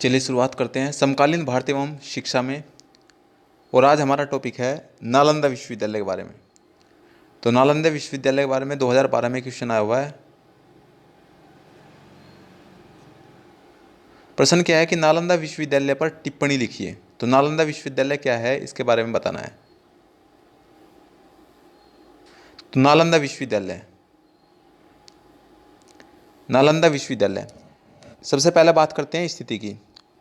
चलिए शुरुआत करते हैं समकालीन भारतीय एवं शिक्षा में। और आज हमारा टॉपिक है नालंदा विश्वविद्यालय के बारे में। तो नालंदा विश्वविद्यालय के बारे में 2012 में क्वेश्चन आया हुआ है। प्रश्न क्या है कि नालंदा विश्वविद्यालय पर टिप्पणी लिखिए। तो नालंदा विश्वविद्यालय क्या है इसके बारे में बताना है। तो नालंदा विश्वविद्यालय सबसे पहले बात करते हैं स्थिति की।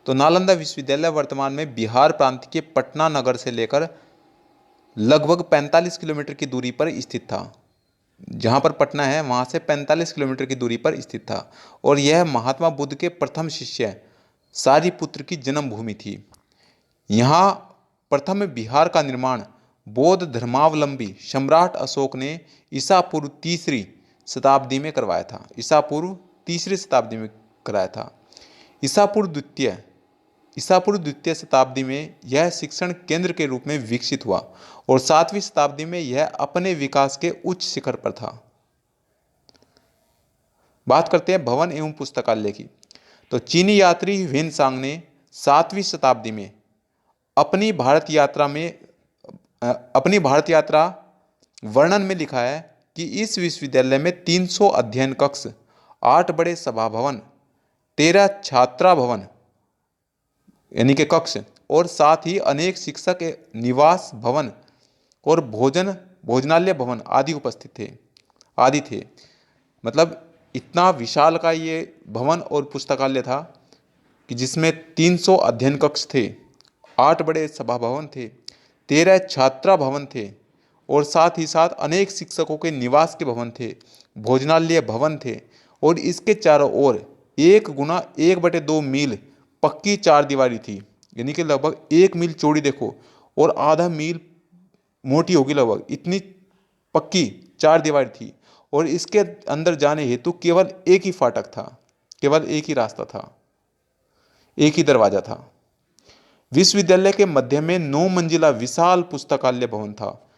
तो नालंदा विश्वविद्यालय वर्तमान में बिहार प्रांत के पटना नगर से लेकर लगभग 45 किलोमीटर की दूरी पर स्थित था। जहाँ पर पटना है वहाँ से 45 किलोमीटर की दूरी पर स्थित था। और यह महात्मा बुद्ध के प्रथम शिष्य सारिपुत्र की जन्मभूमि थी। यहाँ प्रथम बिहार का निर्माण बौद्ध धर्मावलंबी सम्राट अशोक ने ईसा पूर्व तीसरी शताब्दी में करवाया था। ईसा पूर्व द्वितीय शताब्दी में यह शिक्षण केंद्र के रूप में विकसित हुआ और 7वीं शताब्दी में यह अपने विकास के उच्च शिखर पर था। बात करते हैं भवन एवं पुस्तकालय की। तो चीनी यात्री ह्वेनसांग ने 7वीं शताब्दी में अपनी भारत यात्रा वर्णन में लिखा है कि इस विश्वविद्यालय में 300 अध्ययन कक्ष, 8 बड़े सभा भवन, 13 छात्रा भवन यानी कि कक्ष और साथ ही अनेक शिक्षक निवास भवन और भोजनालय भवन आदि थे। मतलब इतना विशाल का ये भवन और पुस्तकालय था कि जिसमें 300 अध्ययन कक्ष थे, 8 बड़े सभा भवन थे, 13 छात्रा भवन थे और साथ ही साथ अनेक शिक्षकों के निवास के भवन थे, भोजनालय भवन थे। और इसके चारों ओर 1x1/2 मील पक्की चार दीवारी थी, यानी कि लगभग 1 मील चौड़ी देखो और आधा मील मोटी होगी, लगभग इतनी पक्की चार दीवारी थी। और इसके अंदर जाने हेतु केवल एक ही फाटक था, केवल एक ही रास्ता था, एक ही दरवाजा था। विश्वविद्यालय के मध्य में 9 मंजिला विशाल पुस्तकालय भवन था।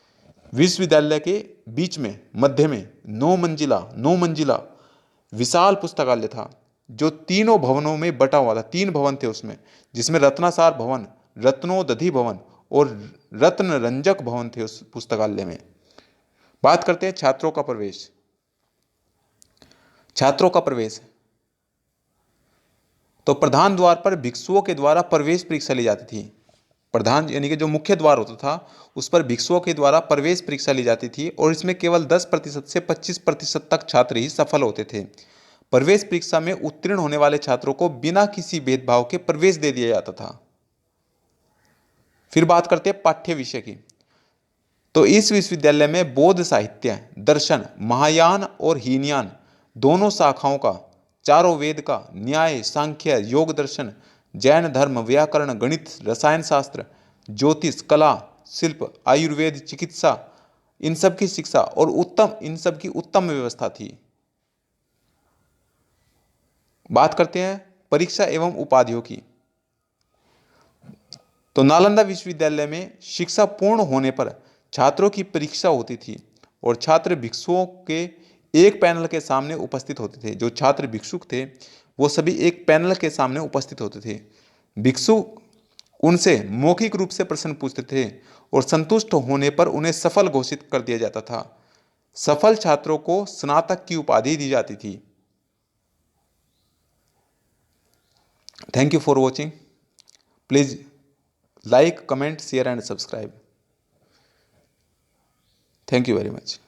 विश्वविद्यालय के बीच में मध्य में 9 मंजिला विशाल पुस्तकालय था जो तीनों भवनों में बटा हुआ था। 3 भवन थे उसमें, जिसमें रत्नासार भवन, रत्नोदधि भवन और रत्न रंजक भवन थे उस पुस्तकालय में। बात करते हैं छात्रों का प्रवेश। तो प्रधान द्वार पर भिक्षुओं के द्वारा प्रवेश परीक्षा ली जाती थी। प्रधान यानी कि जो मुख्य द्वार होता था उस पर भिक्षुओं के द्वारा प्रवेश परीक्षा ली जाती थी और इसमें केवल 10% से 25% तक छात्र ही सफल होते थे। प्रवेश परीक्षा में उत्तीर्ण होने वाले छात्रों को बिना किसी भेदभाव के प्रवेश दे दिया जाता था। फिर बात करते हैं पाठ्य विषय की। तो इस विश्वविद्यालय में बौद्ध साहित्य, दर्शन, महायान और हीनयान दोनों शाखाओं का, चारों वेद का, न्याय, सांख्य, योग दर्शन, जैन धर्म, व्याकरण, गणित, रसायन शास्त्र, ज्योतिष, कला, शिल्प, आयुर्वेद, चिकित्सा, इन सब की शिक्षा और इन सब की उत्तम व्यवस्था थी। बात करते हैं परीक्षा एवं उपाधियों की। तो नालंदा विश्वविद्यालय में शिक्षा पूर्ण होने पर छात्रों की परीक्षा होती थी और छात्र भिक्षुओं के एक पैनल के सामने उपस्थित होते थे। जो छात्र भिक्षुक थे वो सभी एक पैनल के सामने उपस्थित होते थे। भिक्षु उनसे मौखिक रूप से प्रश्न पूछते थे और संतुष्ट होने पर उन्हें सफल घोषित कर दिया जाता था। सफल छात्रों को स्नातक की उपाधि दी जाती थी। Thank you for watching. Please like, comment, share and subscribe. Thank you very much.